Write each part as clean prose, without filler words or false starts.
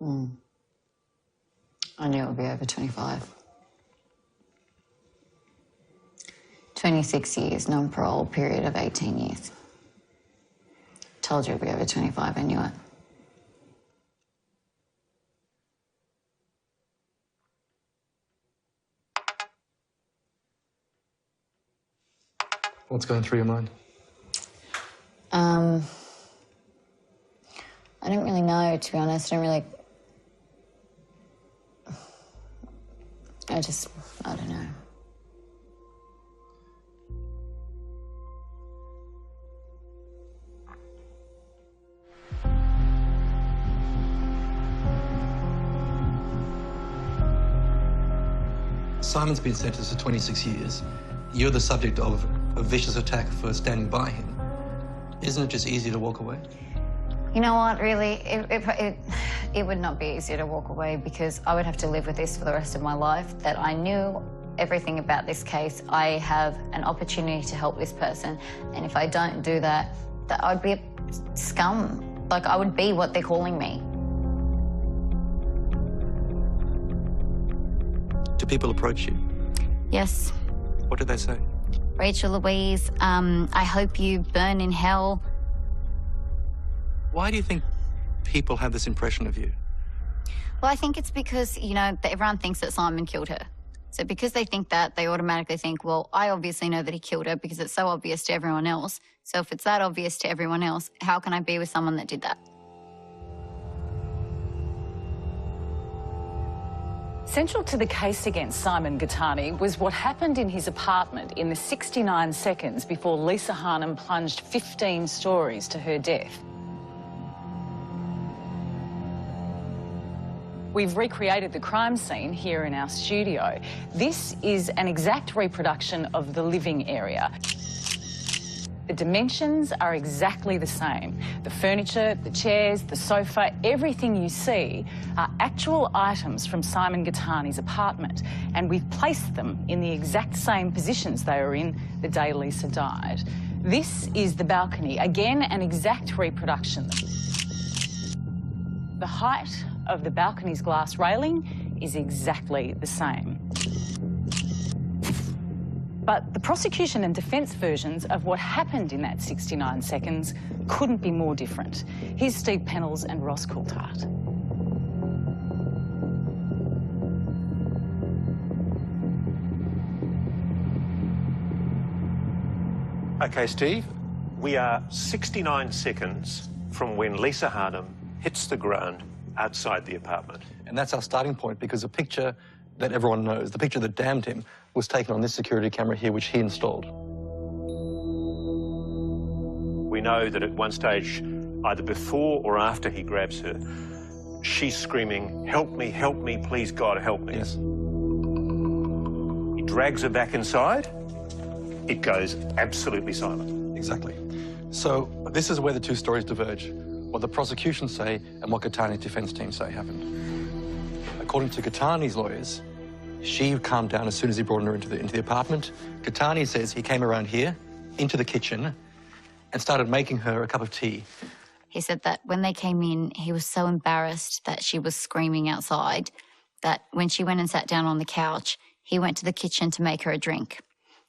I knew it would be over 25. 26 years, non-parole, period of 18 years. Told you it would be over 25, I knew it. What's going through your mind? I don't really know, to be honest. I don't know. Simon's been sentenced to 26 years. You're the subject of a vicious attack for standing by him. Isn't it just easier to walk away? You know what, really, it would not be easier to walk away because I would have to live with this for the rest of my life, that I knew everything about this case. I have an opportunity to help this person, and if I don't do that, that I'd be a scum. Like, I would be what they're calling me. Do people approach you? Yes. What do they say? Rachel Louise, I hope you burn in hell. Why do you think people have this impression of you? Well, I think it's because, you know, everyone thinks that Simon killed her. So because they think that, they automatically think, well, I obviously know that he killed her because it's so obvious to everyone else. So if it's that obvious to everyone else, how can I be with someone that did that? Central to the case against Simon Gittany was what happened in his apartment in the 69 seconds before Lisa Harnum plunged 15 stories to her death. We've recreated the crime scene here in our studio. This is an exact reproduction of the living area. The dimensions are exactly the same. The furniture, the chairs, the sofa, everything you see are actual items from Simon Gittany's apartment, and we've placed them in the exact same positions they were in the day Lisa died. This is the balcony, again an exact reproduction. The height of the balcony's glass railing is exactly the same. But the prosecution and defence versions of what happened in that 69 seconds couldn't be more different. Here's Steve Pennells and Ross Coulthart. OK, Steve, we are 69 seconds from when Lisa Harnum hits the ground outside the apartment. And that's our starting point, because the picture that everyone knows, the picture that damned him, was taken on this security camera here, which he installed. We know that at one stage, either before or after he grabs her, she's screaming, help me, please God, help me. Yes. He drags her back inside. It goes absolutely silent. Exactly. So this is where the two stories diverge. What the prosecution say and what Gittany's defence team say happened. According to Gittany's lawyers, she calmed down as soon as he brought her into the apartment. Gittany says he came around here, into the kitchen, and started making her a cup of tea. He said that when they came in, he was so embarrassed that she was screaming outside that when she went and sat down on the couch, he went to the kitchen to make her a drink.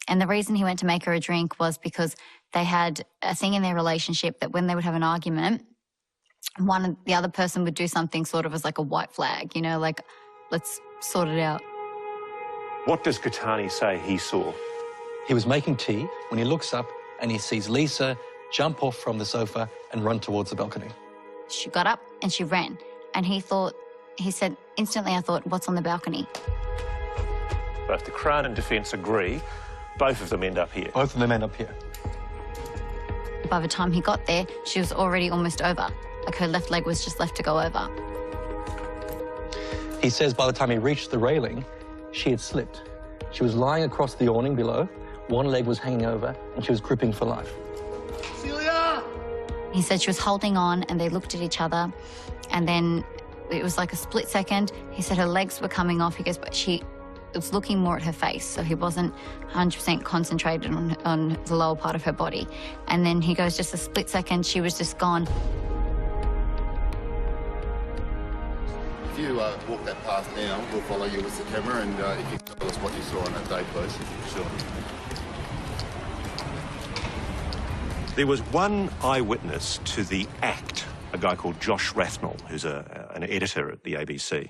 And the reason he went to make her a drink was because they had a thing in their relationship that when they would have an argument, the other person would do something sort of as like a white flag, you know, like, let's sort it out. What does Gittany say he saw? He was making tea when he looks up and he sees Lisa jump off from the sofa and run towards the balcony. She got up and she ran. And he said, instantly I thought, what's on the balcony? Both the Crown and defence agree, both of them end up here. Both of them end up here. By the time he got there, she was already almost over. Like her left leg was just left to go over. He says by the time he reached the railing, she had slipped. She was lying across the awning below, one leg was hanging over, and she was gripping for life. Celia! He said she was holding on, and they looked at each other, and then it was like a split second. He said her legs were coming off. He goes, but she was looking more at her face, so he wasn't 100% concentrated on the lower part of her body. And then he goes, just a split second, she was just gone. you walk that path now, we'll follow you with the camera, and if you can tell us what you saw on that day, please. Sure. There was one eyewitness to the act, a guy called Josh Rathnell, who's an editor at the ABC.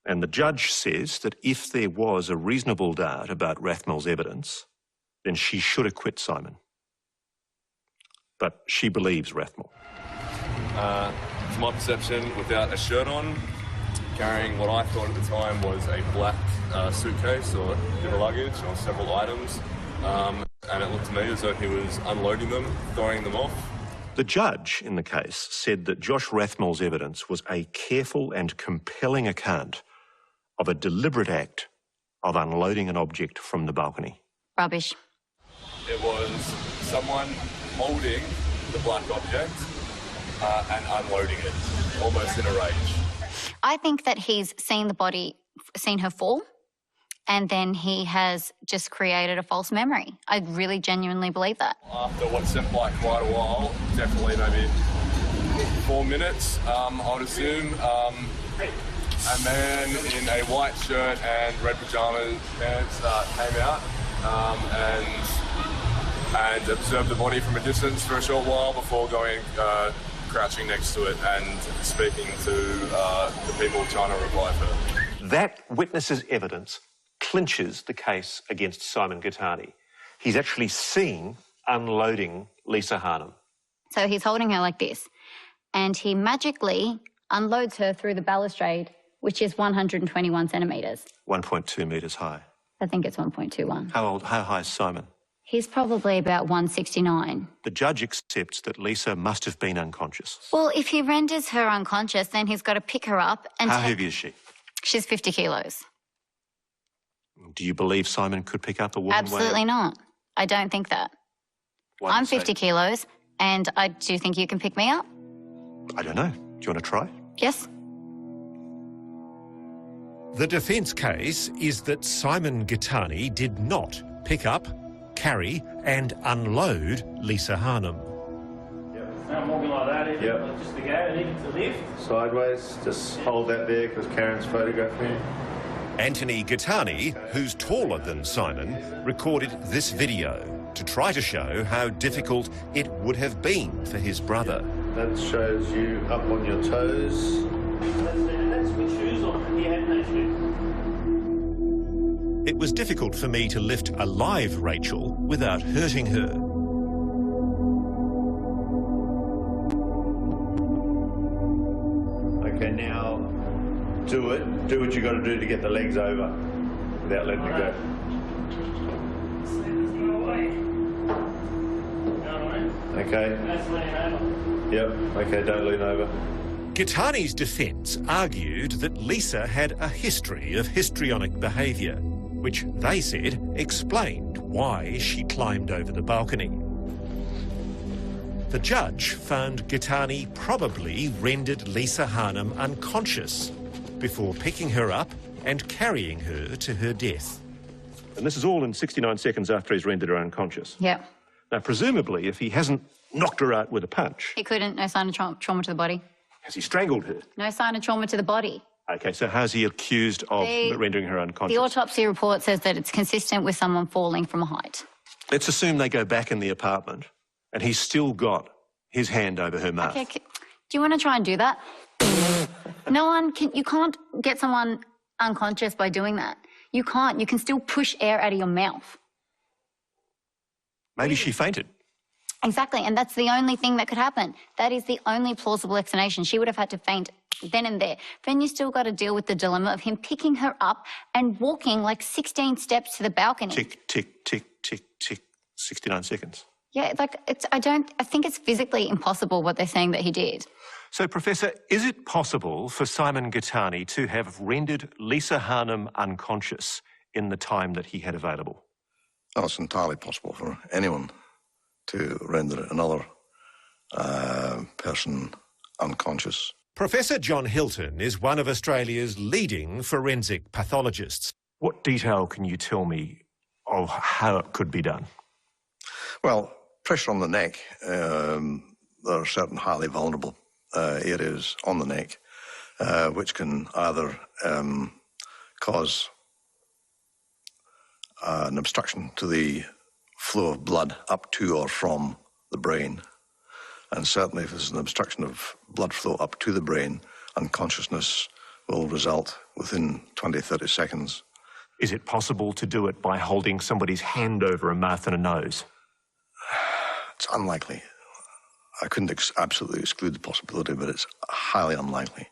And the judge says that if there was a reasonable doubt about Rathnell's evidence, then she should acquit Simon. But she believes Rathnell. To my perception, without a shirt on, carrying what I thought at the time was a black suitcase or bit of luggage or several items, and it looked to me as though he was unloading them, throwing them off. The judge in the case said that Josh Rathnell's evidence was a careful and compelling account of a deliberate act of unloading an object from the balcony. Rubbish. It was someone holding the black object and unloading it, almost in a rage. I think that he's seen the body, seen her fall, and then he has just created a false memory. I really genuinely believe that. After what seemed like quite a while, definitely maybe 4 minutes, I would assume, a man in a white shirt and red pajamas pants came out and observed the body from a distance for a short while before going crouching next to it and speaking to the people trying to revive her. That witness's evidence clinches the case against Simon Gittany. He's actually seen unloading Lisa Harnum. So he's holding her like this, and he magically unloads her through the balustrade, which is 121 centimetres. 1.2 metres high. I think it's 1.21. How high is Simon? He's probably about 169. The judge accepts that Lisa must have been unconscious. Well, if he renders her unconscious, then he's got to pick her up and... How heavy is she? She's 50 kilos. Do you believe Simon could pick up a woman? Absolutely not. I don't think that. I'm 50 kilos, and do you think you can pick me up? I don't know. Do you want to try? Yes. The defence case is that Simon Gittany did not pick up, carry and unload Lisa Harnum. I'm walking like that, Yep. just to go, and even to lift. Sideways, just hold that there because Karen's photographing you. Anthony Gittany, who's taller than Simon, recorded this video to try to show how difficult it would have been for his brother. That shows you up on your toes. That's with shoes on. He had no shoes. It was difficult for me to lift a live Rachel without hurting her. Okay, now do it. Do what you got to do to get the legs over without letting it go. There's no way. Okay. That's laying over. Yep. Okay, don't lean over. Gittany's defence argued that Lisa had a history of histrionic behaviour, which they said explained why she climbed over the balcony. The judge found Gittany probably rendered Lisa Harnum unconscious before picking her up and carrying her to her death. And this is all in 69 seconds after he's rendered her unconscious. Yep. Now, presumably, if he hasn't knocked her out with a punch... He couldn't. No sign of trauma to the body. Has he strangled her? No sign of trauma to the body. OK, so how's he accused of rendering her unconscious? The autopsy report says that it's consistent with someone falling from a height. Let's assume they go back in the apartment and he's still got his hand over her mouth. Okay, do you want to try and do that? No one can... You can't get someone unconscious by doing that. You can't. You can still push air out of your mouth. Maybe she fainted. Exactly, and that's the only thing that could happen. That is the only plausible explanation. She would have had to faint then and there. Then you still got to deal with the dilemma of him picking her up and walking like 16 steps to the balcony. Tick, tick, tick, tick, tick. 69 seconds. Yeah, like, I think it's physically impossible what they're saying that he did. So, Professor, is it possible for Simon Gittany to have rendered Lisa Harnum unconscious in the time that he had available? Oh, it's entirely possible for anyone to render another person unconscious. Professor John Hilton is one of Australia's leading forensic pathologists. What detail can you tell me of how it could be done? Well, pressure on the neck, there are certain highly vulnerable areas on the neck, which can either cause an obstruction to the flow of blood up to or from the brain. And certainly if there's an obstruction of blood flow up to the brain, unconsciousness will result within 20, 30 seconds. Is it possible to do it by holding somebody's hand over a mouth and a nose? It's unlikely. I couldn't absolutely exclude the possibility, but it's highly unlikely.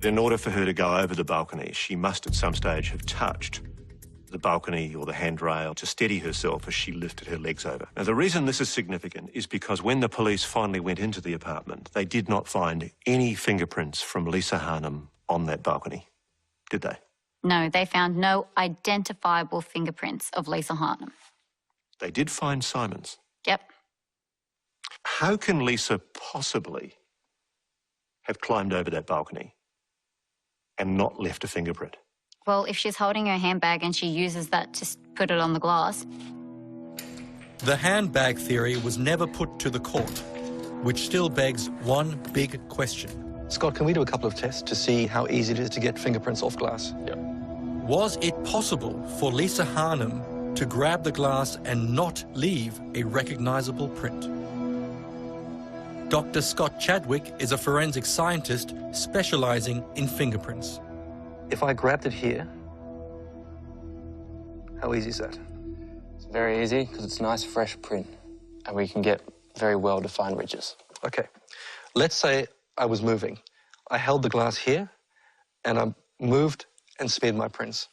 In order for her to go over the balcony, she must at some stage have touched the balcony or the handrail to steady herself as she lifted her legs over. Now, the reason this is significant is because when the police finally went into the apartment, they did not find any fingerprints from Lisa Harnum on that balcony, did they? No, they found no identifiable fingerprints of Lisa Harnum. They did find Simon's. Yep. How can Lisa possibly have climbed over that balcony and not left a fingerprint? Well, if she's holding her handbag and she uses that to put it on the glass. The handbag theory was never put to the court, which still begs one big question. Scott, can we do a couple of tests to see how easy it is to get fingerprints off glass? Yeah. Was it possible for Lisa Harnum to grab the glass and not leave a recognizable print? Dr. Scott Chadwick is a forensic scientist specializing in fingerprints. If I grabbed it here, how easy is that? It's very easy because it's a nice fresh print and we can get very well-defined ridges. Okay. Let's say I was moving. I held the glass here and I moved and smeared my prints.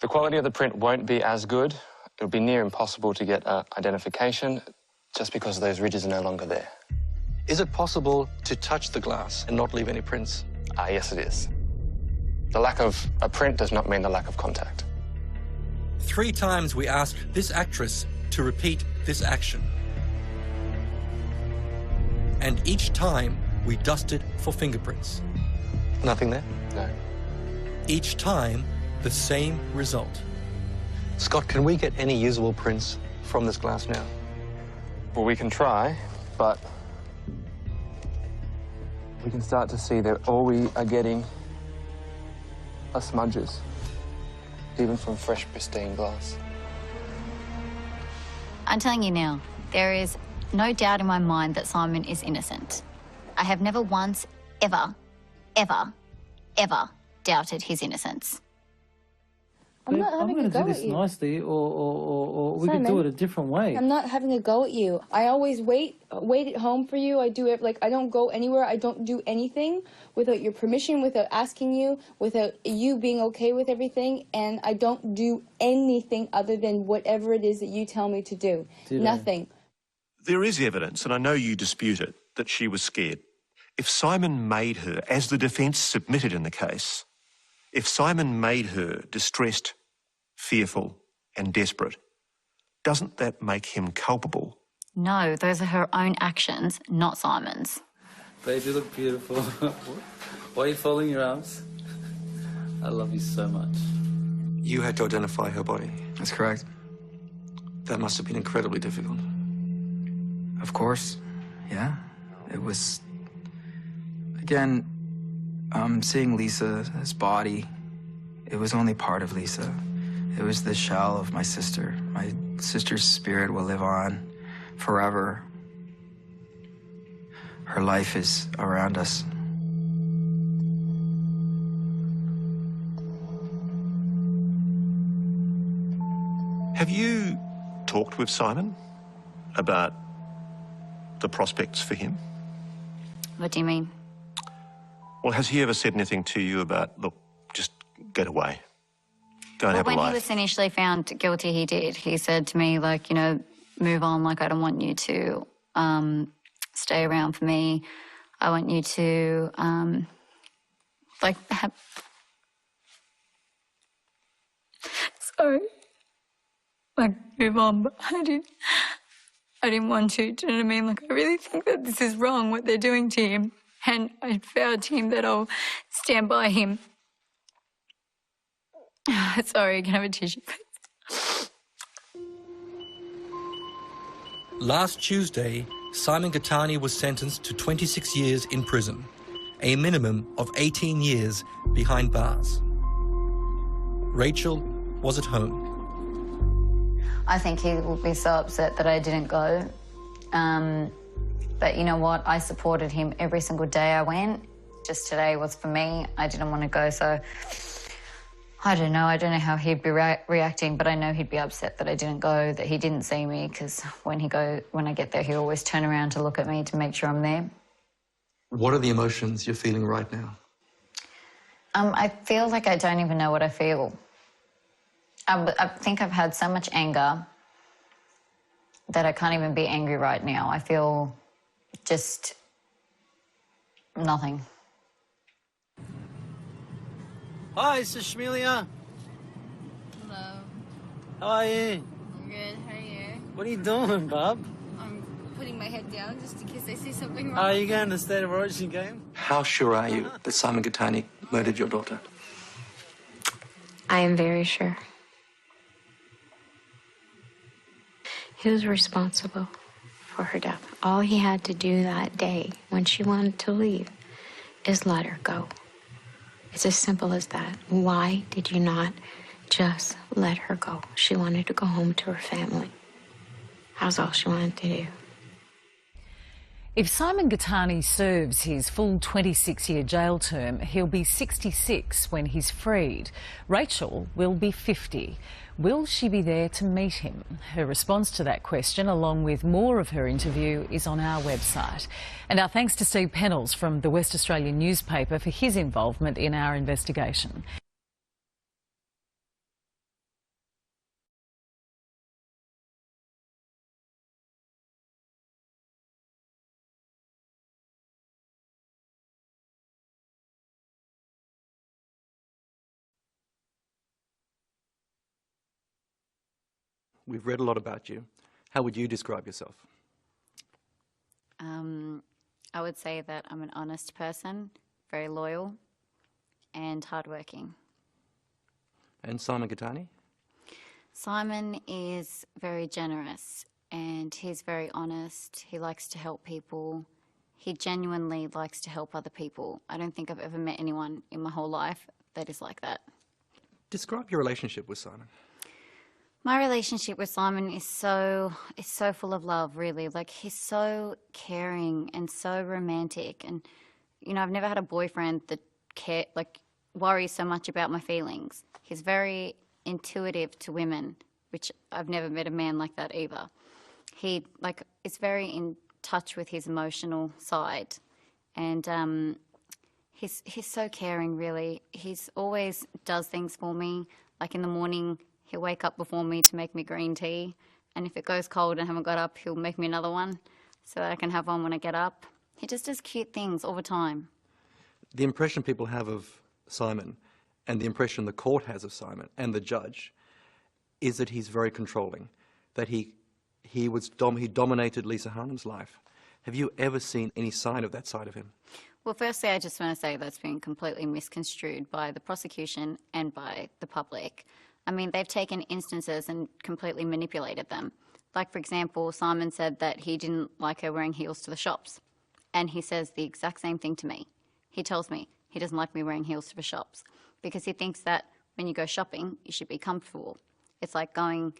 The quality of the print won't be as good. It'll be near impossible to get identification just because those ridges are no longer there. Is it possible to touch the glass and not leave any prints? Yes, it is. The lack of a print does not mean the lack of contact. 3 times we asked this actress to repeat this action. And each time we dusted for fingerprints. Nothing there? No. Each time, the same result. Scott, can we get any usable prints from this glass now? Well, we can try, but we can start to see that all we are getting are smudges, even from fresh, pristine glass. I'm telling you now, there is no doubt in my mind that Simon is innocent. I have never once, ever, ever, ever doubted his innocence. I'm not having a go at you. I'm going to do this nicely, or we can do it a different way. I'm not having a go at you. I always wait at home for you. I do it, like, I don't go anywhere. I don't do anything without your permission, without asking you, without you being okay with everything, and I don't do anything other than whatever it is that you tell me to do. Nothing. There is evidence, and I know you dispute it, that she was scared. If Simon made her, as the defence submitted in the case, if Simon made her distressed, fearful and desperate, doesn't that make him culpable? No, those are her own actions, not Simon's. Babe, you look beautiful. Why are you folding your arms? I love you so much. You had to identify her body. That's correct. That must have been incredibly difficult. Of course, yeah. It was, again, seeing Lisa's body, it was only part of Lisa. It was the shell of my sister. My sister's spirit will live on forever. Her life is around us. Have you talked with Simon about the prospects for him? What do you mean? Well, has he ever said anything to you about, look, just get away, go and have a life? When he was initially found guilty, he did. He said to me, like, you know, move on, like, I don't want you to stay around for me. I want you to, like, have... Sorry. Like, move on, but I didn't want to, do you know what I mean? Like, I really think that this is wrong, what they're doing to him. And I vowed to him that I'll stand by him. Sorry, can I have a tissue, please? Last Tuesday, Simon Gittany was sentenced to 26 years in prison, a minimum of 18 years behind bars. Rachel was at home. I think he will be so upset that I didn't go. But you know what? I supported him every single day I went. Just today was for me. I didn't want to go, so I don't know. I don't know how he'd be reacting, but I know he'd be upset that I didn't go, that he didn't see me, because when I get there, he'll always turn around to look at me to make sure I'm there. What are the emotions you're feeling right now? I feel like I don't even know what I feel. I think I've had so much anger that I can't even be angry right now. I feel just nothing. Hi, it's Shmelia. Hello. How are you? I'm good. How are you? What are you doing, bub? I'm putting my head down just in case I see something wrong. Are you going to the State of Origin game? How sure are you that Simon Gittany murdered your daughter? I am very sure. He was responsible for her death. All he had to do that day when she wanted to leave is let her go. It's as simple as that. Why did you not just let her go? She wanted to go home to her family. That's all she wanted to do. If Simon Gittany serves his full 26-year jail term, he'll be 66 when he's freed. Rachel will be 50. Will she be there to meet him? Her response to that question, along with more of her interview, is on our website. And our thanks to Steve Pennells from the West Australian newspaper for his involvement in our investigation. We've read a lot about you. How would you describe yourself? I would say that I'm an honest person, very loyal and hardworking. And Simon Gittany? Simon is very generous and he's very honest. He likes to help people. He genuinely likes to help other people. I don't think I've ever met anyone in my whole life that is like that. Describe your relationship with Simon. My relationship with Simon is so full of love, really. Like, he's so caring and so romantic. And, you know, I've never had a boyfriend that worries so much about my feelings. He's very intuitive to women, which I've never met a man like that either. He, is very in touch with his emotional side. And he's so caring, really. He's always does things for me. Like, in the morning, he'll wake up before me to make me green tea. And if it goes cold and I haven't got up, he'll make me another one so that I can have one when I get up. He just does cute things all the time. The impression people have of Simon and the impression the court has of Simon and the judge is that he's very controlling, that he dominated Lisa Harnum's life. Have you ever seen any sign of that side of him? Well, firstly, I just want to say that's been completely misconstrued by the prosecution and by the public. I mean, they've taken instances and completely manipulated them. Like, for example, Simon said that he didn't like her wearing heels to the shops. And he says the exact same thing to me. He tells me he doesn't like me wearing heels to the shops because he thinks that when you go shopping, you should be comfortable. It's like going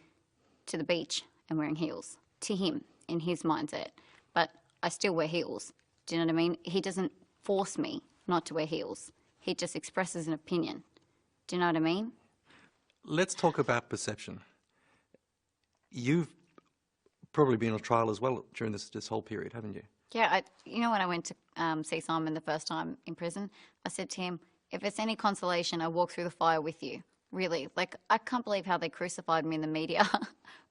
to the beach and wearing heels, to him, in his mindset. But I still wear heels. Do you know what I mean? He doesn't force me not to wear heels. He just expresses an opinion. Do you know what I mean? Let's talk about perception. You've probably been on trial as well during this whole period, haven't you? Yeah, you know, when I went to see Simon the first time in prison, I said to him, if it's any consolation, I walk through the fire with you. Really, like, I can't believe how they crucified me in the media.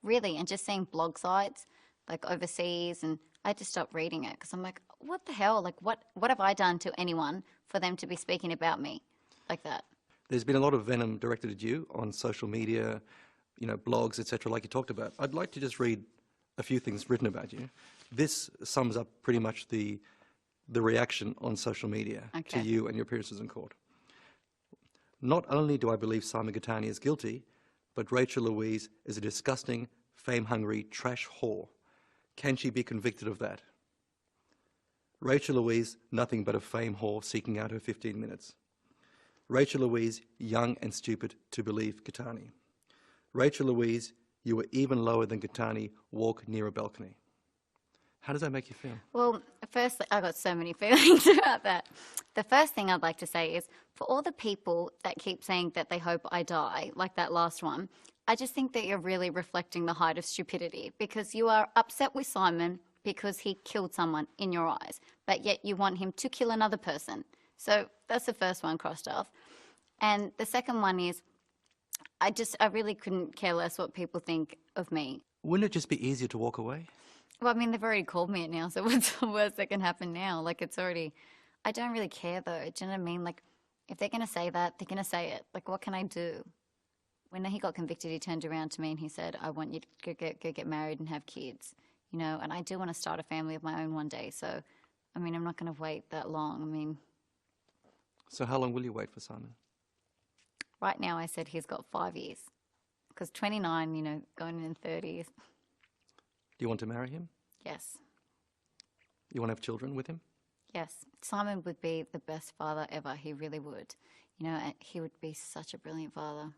Really, and just seeing blog sites, like, overseas, and I had to stop reading it because I'm like, what the hell? Like, what have I done to anyone for them to be speaking about me like that? There's been a lot of venom directed at you on social media, you know, blogs, etc., like you talked about. I'd like to just read a few things written about you. This sums up pretty much the reaction on social media to you and your appearances in court. Not only do I believe Simon Gittany is guilty, but Rachel Louise is a disgusting, fame-hungry trash whore. Can she be convicted of that? Rachel Louise, nothing but a fame whore seeking out her 15 minutes. Rachel Louise, young and stupid to believe Gittany. Rachel Louise, you were even lower than Gittany, walk near a balcony. How does that make you feel? Well, firstly, I got so many feelings about that. The first thing I'd like to say is, for all the people that keep saying that they hope I die, like that last one, I just think that you're really reflecting the height of stupidity, because you are upset with Simon because he killed someone in your eyes, but yet you want him to kill another person. So that's the first one crossed off. And the second one is, I really couldn't care less what people think of me. Wouldn't it just be easier to walk away? Well, I mean, they've already called me it now, so what's the worst that can happen now? Like, it's already... I don't really care, though. Do you know what I mean? Like, if they're going to say that, they're going to say it. Like, what can I do? When he got convicted, he turned around to me and he said, I want you to go get married and have kids, you know, and I do want to start a family of my own one day. So, I mean, I'm not going to wait that long. I mean... So how long will you wait for Simon? Right now, I said he's got 5 years. Because 29, you know, going in 30s. Do you want to marry him? Yes. You want to have children with him? Yes. Simon would be the best father ever. He really would. You know, he would be such a brilliant father.